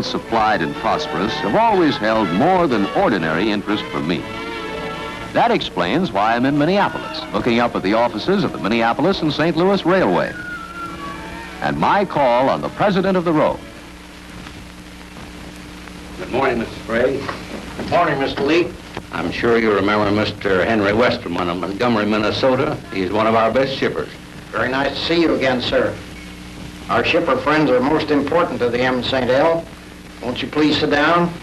well supplied and prosperous have always held more than ordinary interest for me. That explains why I'm in Minneapolis, looking up at the offices of the Minneapolis and St. Louis Railway. And my call on the president of the road. Good morning, Mr. Sprague. Good morning, Mr. Lee. I'm sure you remember Mr. Henry Westerman of Montgomery, Minnesota. He's one of our best shippers. Very nice to see you again, sir. Our shipper friends are most important to the M&StL. Won't you please sit down?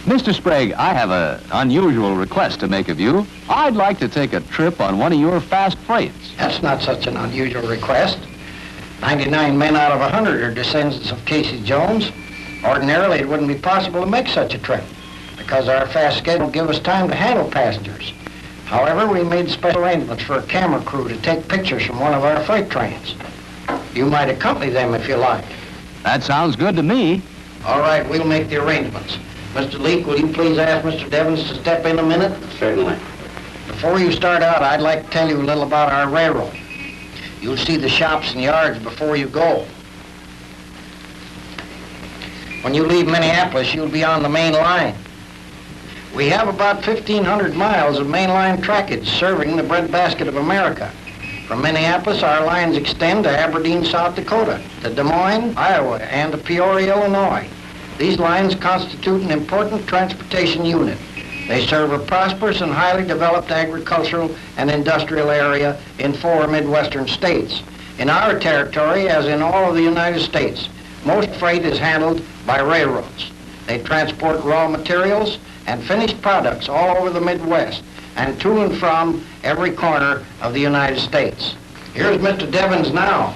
Mr. Sprague, I have an unusual request to make of you. I'd like to take a trip on one of your fast freights. That's not such an unusual request. 99 men out of 100 are descendants of Casey Jones. Ordinarily, it wouldn't be possible to make such a trip because our fast schedule give us time to handle passengers. However, we made special arrangements for a camera crew to take pictures from one of our freight trains. You might accompany them if you like. That sounds good to me. All right, we'll make the arrangements. Mr. Leake, will you please ask Mr. Devens to step in a minute? Certainly. Before you start out, I'd like to tell you a little about our railroad. You'll see the shops and yards before you go. When you leave Minneapolis, you'll be on the main line. We have about 1,500 miles of mainline trackage serving the breadbasket of America. From Minneapolis, our lines extend to Aberdeen, South Dakota, to Des Moines, Iowa, and to Peoria, Illinois. These lines constitute an important transportation unit. They serve a prosperous and highly developed agricultural and industrial area in 4 Midwestern states. In our territory, as in all of the United States, most freight is handled by railroads. They transport raw materials and finished products all over the Midwest and to and from every corner of the United States. Here's Mr. Devens now.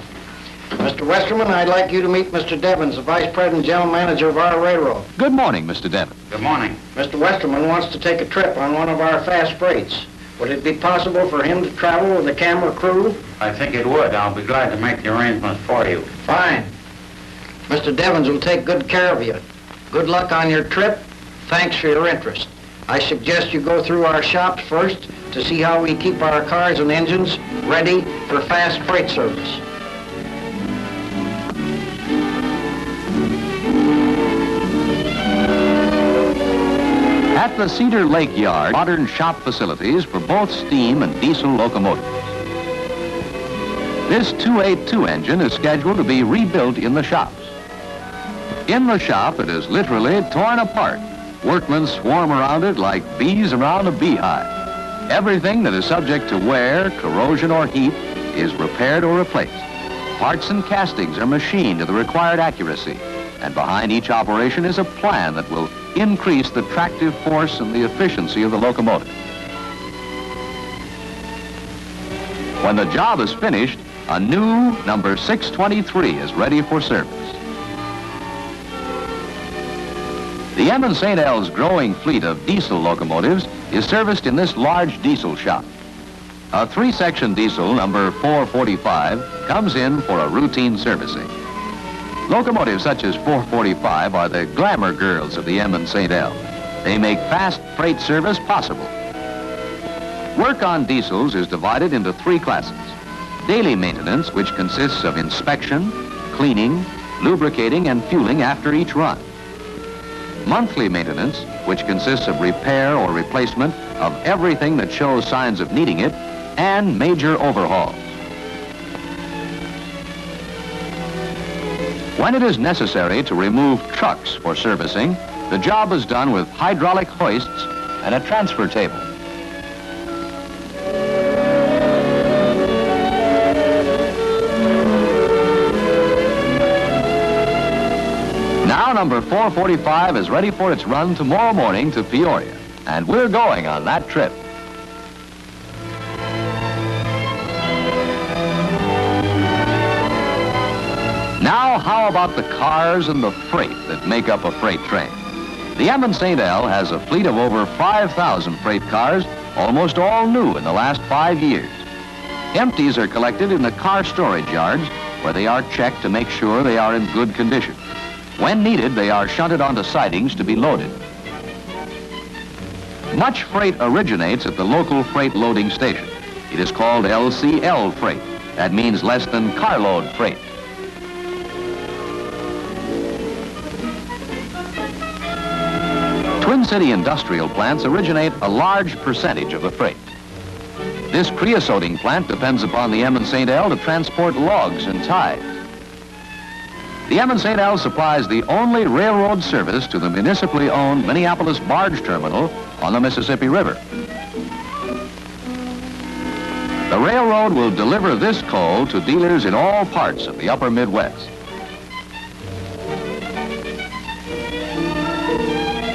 Mr. Westerman, I'd like you to meet Mr. Devens, the Vice President and General Manager of our railroad. Good morning, Mr. Devens. Good morning. Mr. Westerman wants to take a trip on one of our fast freights. Would it be possible for him to travel with a camera crew? I think it would. I'll be glad to make the arrangements for you. Fine. Mr. Devens will take good care of you. Good luck on your trip. Thanks for your interest. I suggest you go through our shops first to see how we keep our cars and engines ready for fast freight service. At the Cedar Lake Yard, modern shop facilities for both steam and diesel locomotives. This 282 engine is scheduled to be rebuilt in the shops. In the shop, it is literally torn apart. Workmen swarm around it like bees around a beehive. Everything that is subject to wear, corrosion, or heat is repaired or replaced. Parts and castings are machined to the required accuracy, and behind each operation is a plan that will increase the tractive force and the efficiency of the locomotive. When the job is finished, a new number 623 is ready for service. The M&StL's growing fleet of diesel locomotives is serviced in this large diesel shop. A 3-section diesel number 445 comes in for a routine servicing. Locomotives such as 445 are the glamour girls of the M&StL. They make fast freight service possible. Work on diesels is divided into 3 classes. Daily maintenance, which consists of inspection, cleaning, lubricating, and fueling after each run. Monthly maintenance, which consists of repair or replacement of everything that shows signs of needing it, and major overhauls. When it is necessary to remove trucks for servicing, the job is done with hydraulic hoists and a transfer table. Now number 445 is ready for its run tomorrow morning to Peoria, and we're going on that trip. Now, how about the cars and the freight that make up a freight train? The M&StL has a fleet of over 5,000 freight cars, almost all new in the last 5 years. Empties are collected in the car storage yards, where they are checked to make sure they are in good condition. When needed, they are shunted onto sidings to be loaded. Much freight originates at the local freight loading station. It is called LCL freight. That means less than carload freight. Twin City industrial plants originate a large percentage of the freight. This creosoting plant depends upon the M&StL to transport logs and ties. The M&StL supplies the only railroad service to the municipally owned Minneapolis barge terminal on the Mississippi River. The railroad will deliver this coal to dealers in all parts of the upper Midwest.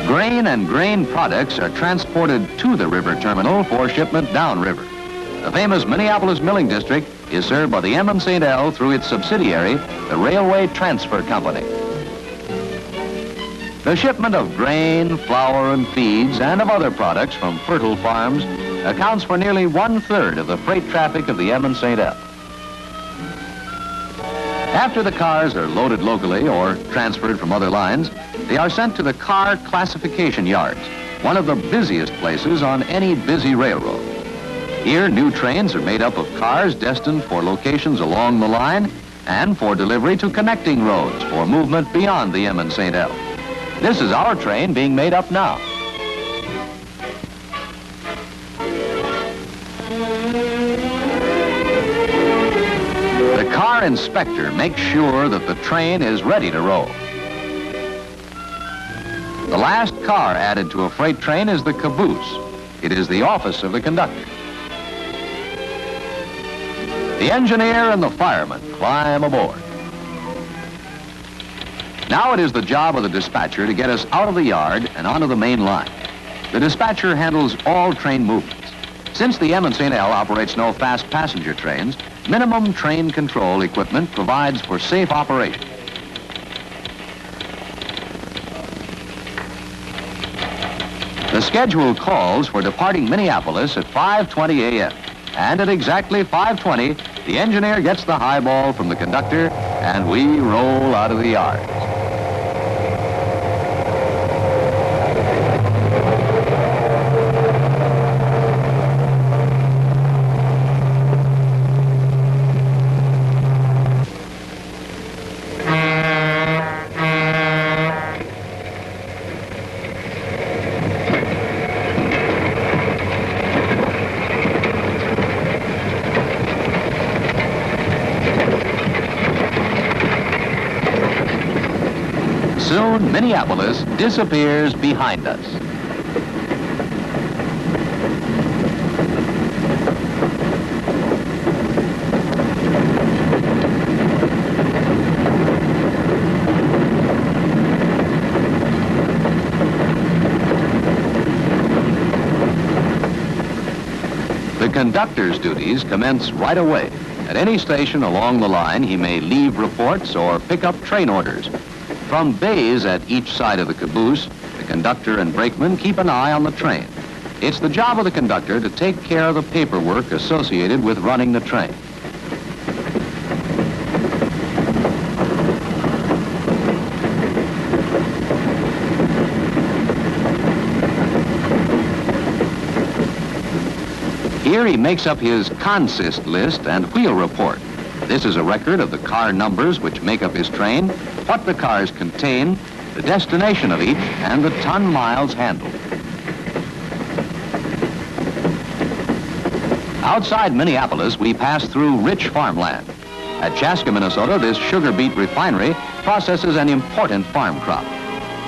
Grain and grain products are transported to the river terminal for shipment downriver. The famous Minneapolis Milling District is served by the M&StL through its subsidiary, the Railway Transfer Company. The shipment of grain, flour, and feeds, and of other products from fertile farms accounts for nearly 1/3 of the freight traffic of the M&StL. After the cars are loaded locally or transferred from other lines, they are sent to the car classification yards, one of the busiest places on any busy railroad. Here, new trains are made up of cars destined for locations along the line and for delivery to connecting roads for movement beyond the M&StL. This is our train being made up now. The car inspector makes sure that the train is ready to roll. The last car added to a freight train is the caboose. It is the office of the conductor. The engineer and the fireman climb aboard. Now it is the job of the dispatcher to get us out of the yard and onto the main line. The dispatcher handles all train movements. Since the M&StL operates no fast passenger trains, minimum train control equipment provides for safe operation. The schedule calls for departing Minneapolis at 5:20 a.m. And at exactly 5:20, the engineer gets the highball from the conductor and we roll out of the yard. Soon, Minneapolis disappears behind us. The conductor's duties commence right away. At any station along the line, he may leave reports or pick up train orders. From bays at each side of the caboose, the conductor and brakeman keep an eye on the train. It's the job of the conductor to take care of the paperwork associated with running the train. Here he makes up his consist list and wheel report. This is a record of the car numbers which make up his train, what the cars contain, the destination of each, and the ton miles handled. Outside Minneapolis, we pass through rich farmland. At Chaska, Minnesota, this sugar beet refinery processes an important farm crop.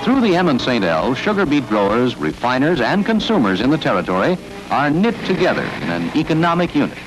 Through the M&StL, sugar beet growers, refiners, and consumers in the territory are knit together in an economic unit.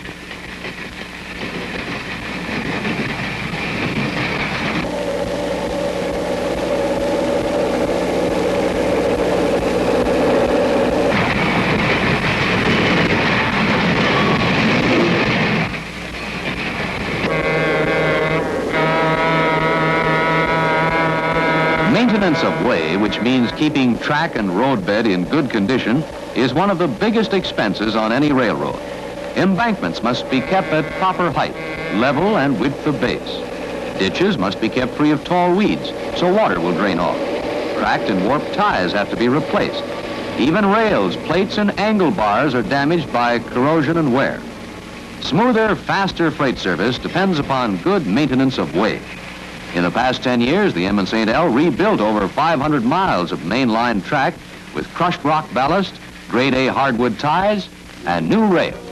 Maintenance of way, which means keeping track and roadbed in good condition, is one of the biggest expenses on any railroad. Embankments must be kept at proper height, level and width of base. Ditches must be kept free of tall weeds, so water will drain off. Cracked and warped ties have to be replaced. Even rails, plates, and angle bars are damaged by corrosion and wear. Smoother, faster freight service depends upon good maintenance of way. In the past 10 years, the M&StL rebuilt over 500 miles of mainline track with crushed rock ballast, grade A hardwood ties, and new rails.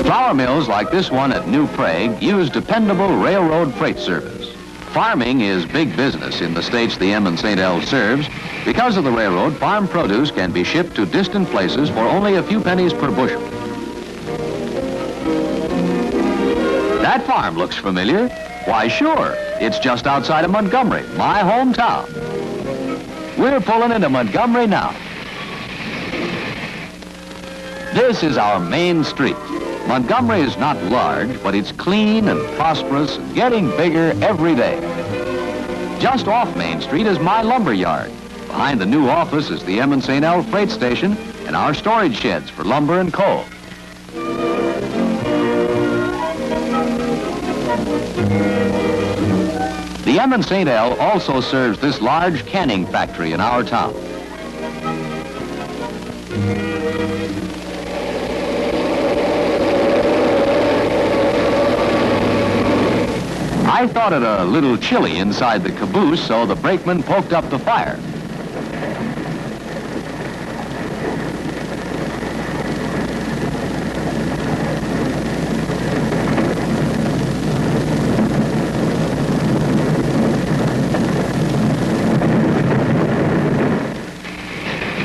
Flour mills like this one at New Prague use dependable railroad freight service. Farming is big business in the states the M&StL serves. Because of the railroad, farm produce can be shipped to distant places for only a few pennies per bushel. That farm looks familiar. Why, sure, it's just outside of Montgomery, my hometown. We're pulling into Montgomery now. This is our main street. Montgomery is not large, but it's clean and prosperous and getting bigger every day. Just off Main Street is my lumber yard. Behind the new office is the M&StL freight station and our storage sheds for lumber and coal. The M&StL also serves this large canning factory in our town. I thought it a little chilly inside the caboose, so the brakeman poked up the fire.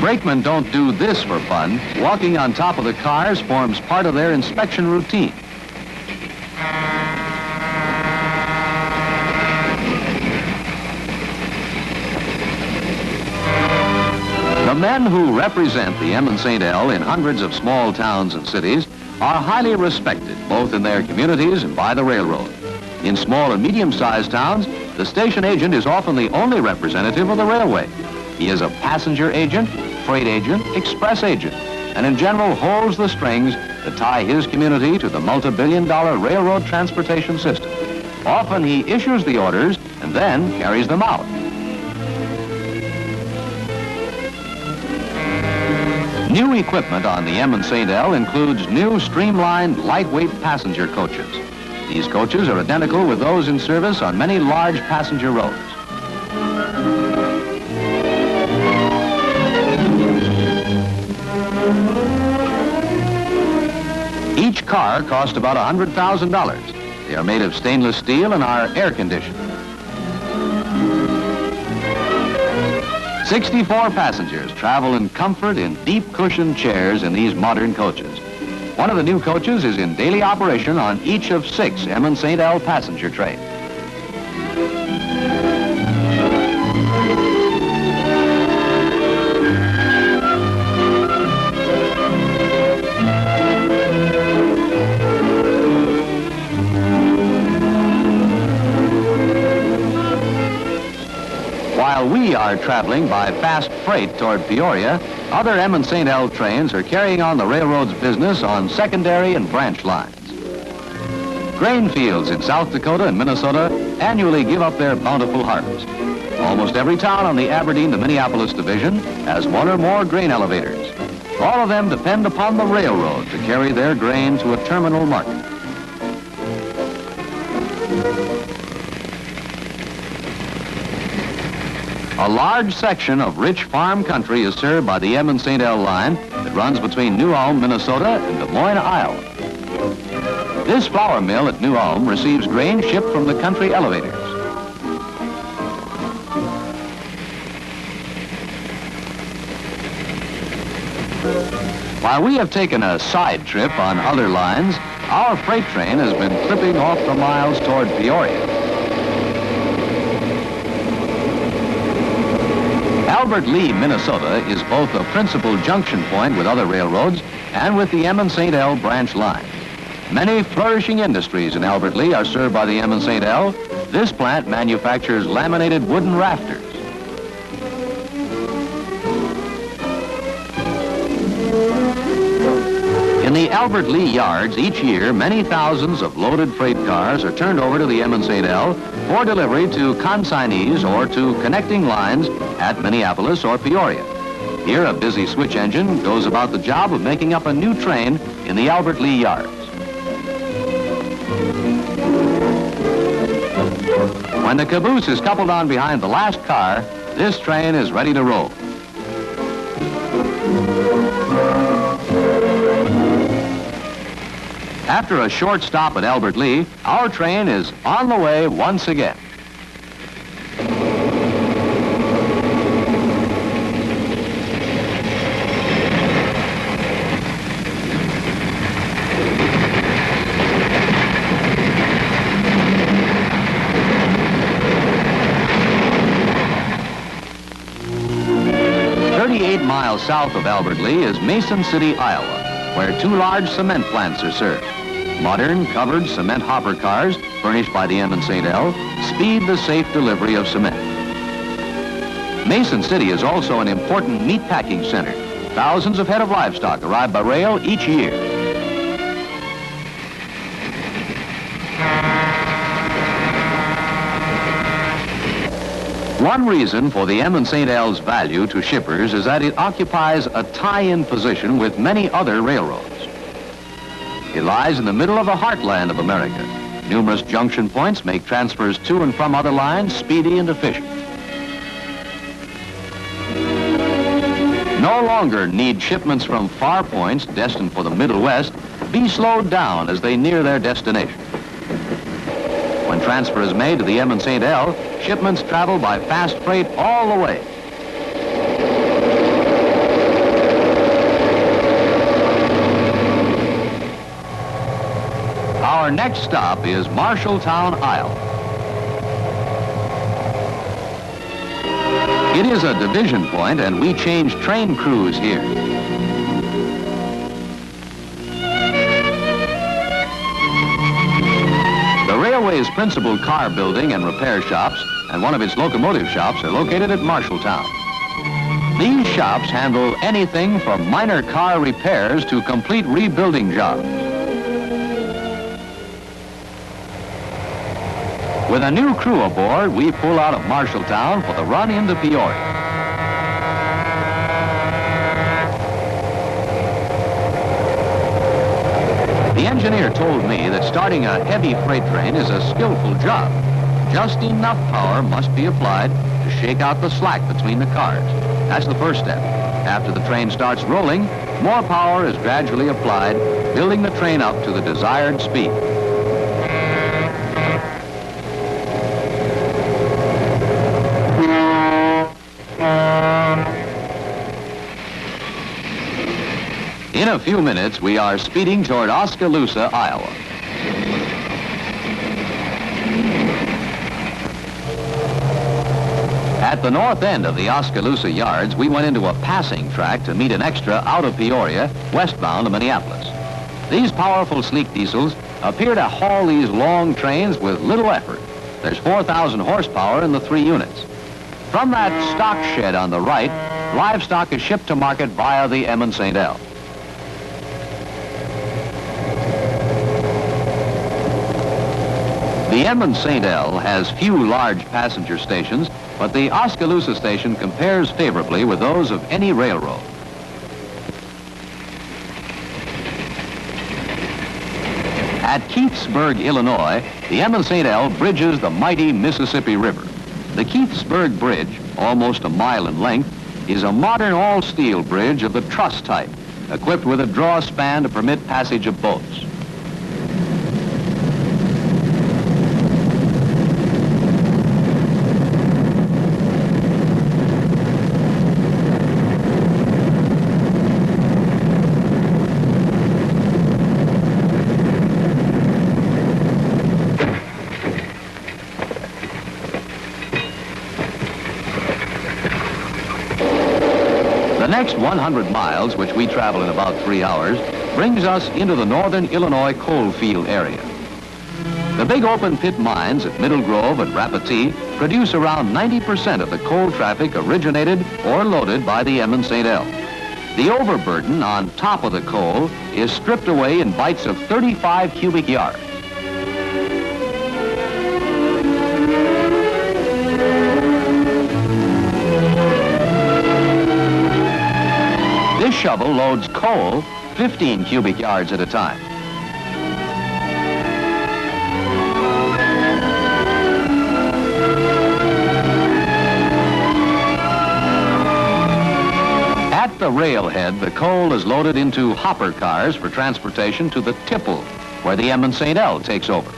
Brakemen don't do this for fun. Walking on top of the cars forms part of their inspection routine. The men who represent the M&StL in hundreds of small towns and cities are highly respected, both in their communities and by the railroad. In small and medium-sized towns, the station agent is often the only representative of the railway. He is a passenger agent, freight agent, express agent, and in general holds the strings that tie his community to the multi-billion-dollar railroad transportation system. Often he issues the orders and then carries them out. New equipment on the M&StL includes new streamlined lightweight passenger coaches. These coaches are identical with those in service on many large passenger roads. Each car costs about $100,000. They are made of stainless steel and are air-conditioned. 64 passengers travel in comfort in deep cushioned chairs in these modern coaches. One of the new coaches is in daily operation on each of 6 M&StL passenger trains. While we are traveling by fast freight toward Peoria, other M&StL trains are carrying on the railroad's business on secondary and branch lines. Grain fields in South Dakota and Minnesota annually give up their bountiful harvest. Almost every town on the Aberdeen to Minneapolis division has one or more grain elevators. All of them depend upon the railroad to carry their grain to a terminal market. A large section of rich farm country is served by the M&StL line that runs between New Ulm, Minnesota and Des Moines, Iowa. This flour mill at New Ulm receives grain shipped from the country elevators. While we have taken a side trip on other lines, our freight train has been clipping off the miles toward Peoria. Albert Lea, Minnesota is both a principal junction point with other railroads and with the M&StL branch line. Many flourishing industries in Albert Lea are served by the M&StL. This plant manufactures laminated wooden rafters. In the Albert Lea yards each year, many thousands of loaded freight cars are turned over to the M&StL for delivery to consignees or to connecting lines at Minneapolis or Peoria. Here, a busy switch engine goes about the job of making up a new train in the Albert Lee yards. When the caboose is coupled on behind the last car, this train is ready to roll. After a short stop at Albert Lee, our train is on the way once again. Miles south of Albert Lee is Mason City, Iowa, where two large cement plants are served. Modern covered cement hopper cars, furnished by the M&StL, speed the safe delivery of cement. Mason City is also an important meat packing center. Thousands of head of livestock arrive by rail each year. One reason for the M&StL's value to shippers is that it occupies a tie-in position with many other railroads. It lies in the middle of the heartland of America. Numerous junction points make transfers to and from other lines speedy and efficient. No longer need shipments from far points destined for the Middle West be slowed down as they near their destination. When transfer is made to the M&StL, shipments travel by fast freight all the way. Our next stop is Marshalltown, Iowa. It is a division point, and we change train crews here. The railway's principal car building and repair shops and one of its locomotive shops are located at Marshalltown. These shops handle anything from minor car repairs to complete rebuilding jobs. With a new crew aboard, we pull out of Marshalltown for the run into Peoria. The engineer told me that starting a heavy freight train is a skillful job. Just enough power must be applied to shake out the slack between the cars. That's the first step. After the train starts rolling, more power is gradually applied, building the train up to the desired speed. In a few minutes, we are speeding toward Oskaloosa, Iowa. At the north end of the Oskaloosa yards, we went into a passing track to meet an extra out of Peoria, westbound to Minneapolis. These powerful, sleek diesels appear to haul these long trains with little effort. There's 4,000 horsepower in the 3 units. From that stock shed on the right, livestock is shipped to market via the M&StL. The M&StL has few large passenger stations, but the Oskaloosa station compares favorably with those of any railroad. At Keithsburg, Illinois, the M&StL bridges the mighty Mississippi River. The Keithsburg Bridge, almost a mile in length, is a modern all-steel bridge of the truss type, equipped with a draw span to permit passage of boats. The next 100 miles, which we travel in about 3 hours, brings us into the northern Illinois coal field area. The big open pit mines at Middle Grove and Rapitea produce around 90% of the coal traffic originated or loaded by the M&StL. The overburden on top of the coal is stripped away in bites of 35 cubic yards. This shovel loads coal 15 cubic yards at a time. At the railhead, the coal is loaded into hopper cars for transportation to the tipple, where the M&StL takes over.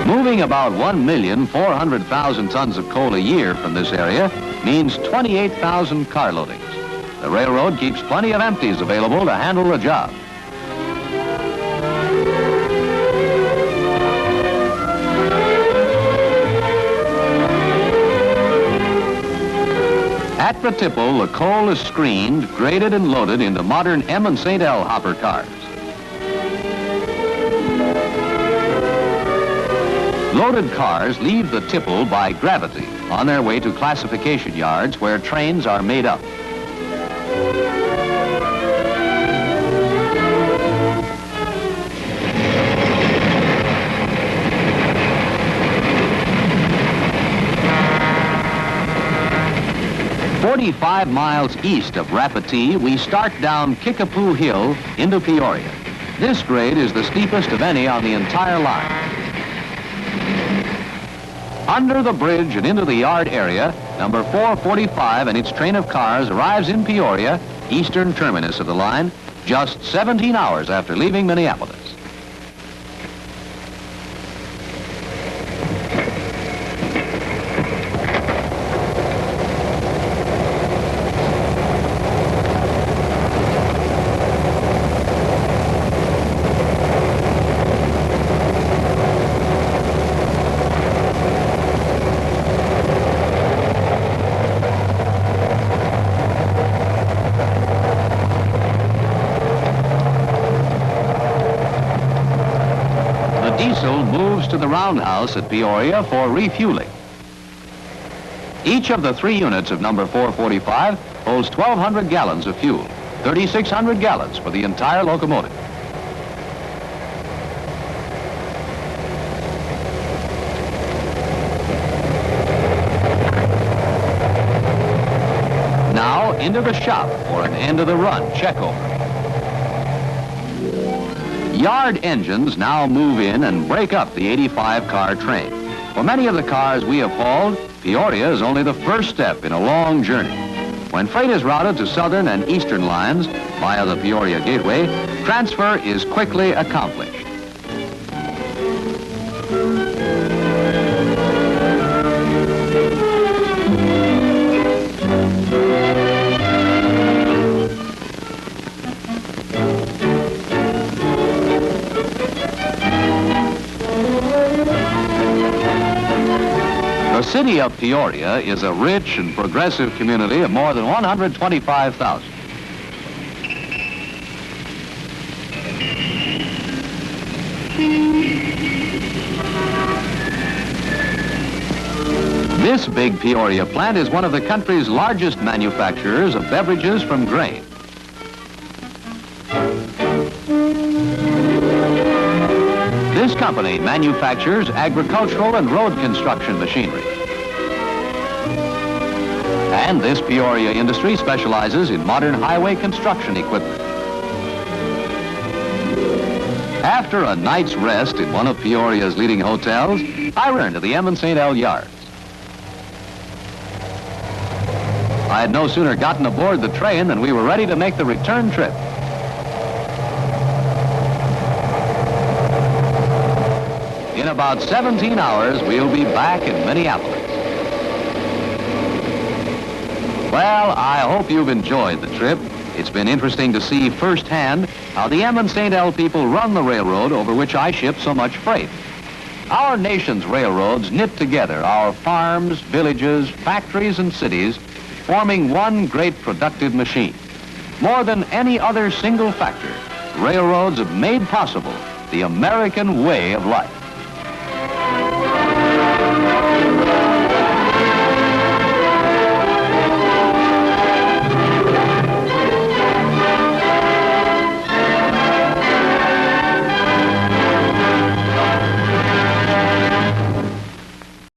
Moving about 1,400,000 tons of coal a year from this area means 28,000 car loadings. The railroad keeps plenty of empties available to handle the job. At the tipple, the coal is screened, graded, and loaded into modern M&StL hopper cars. Loaded cars leave the tipple by gravity on their way to classification yards where trains are made up. "45 miles east of Rapatee, we start down Kickapoo Hill into Peoria. This grade is the steepest of any on the entire line. Under the bridge and into the yard area, number 445 and its train of cars arrives in Peoria, eastern terminus of the line, just 17 hours after leaving Minneapolis. Diesel moves to the roundhouse at Peoria for refueling. Each of the 3 units of number 445 holds 1,200 gallons of fuel, 3,600 gallons for the entire locomotive. Now into the shop for an end of the run checkover. Yard engines now move in and break up the 85-car train. For many of the cars we have hauled, Peoria is only the first step in a long journey. When freight is routed to southern and eastern lines via the Peoria Gateway, transfer is quickly accomplished. The city of Peoria is a rich and progressive community of more than 125,000. This big Peoria plant is one of the country's largest manufacturers of beverages from grain. This company manufactures agricultural and road construction machinery. And this Peoria industry specializes in modern highway construction equipment. After a night's rest in one of Peoria's leading hotels, I returned to the M&StL yards. I had no sooner gotten aboard the train than we were ready to make the return trip. In about 17 hours, we'll be back in Minneapolis. Well, I hope you've enjoyed the trip. It's been interesting to see firsthand how the M&StL people run the railroad over which I ship so much freight. Our nation's railroads knit together our farms, villages, factories, and cities, forming one great productive machine. More than any other single factor, railroads have made possible the American way of life.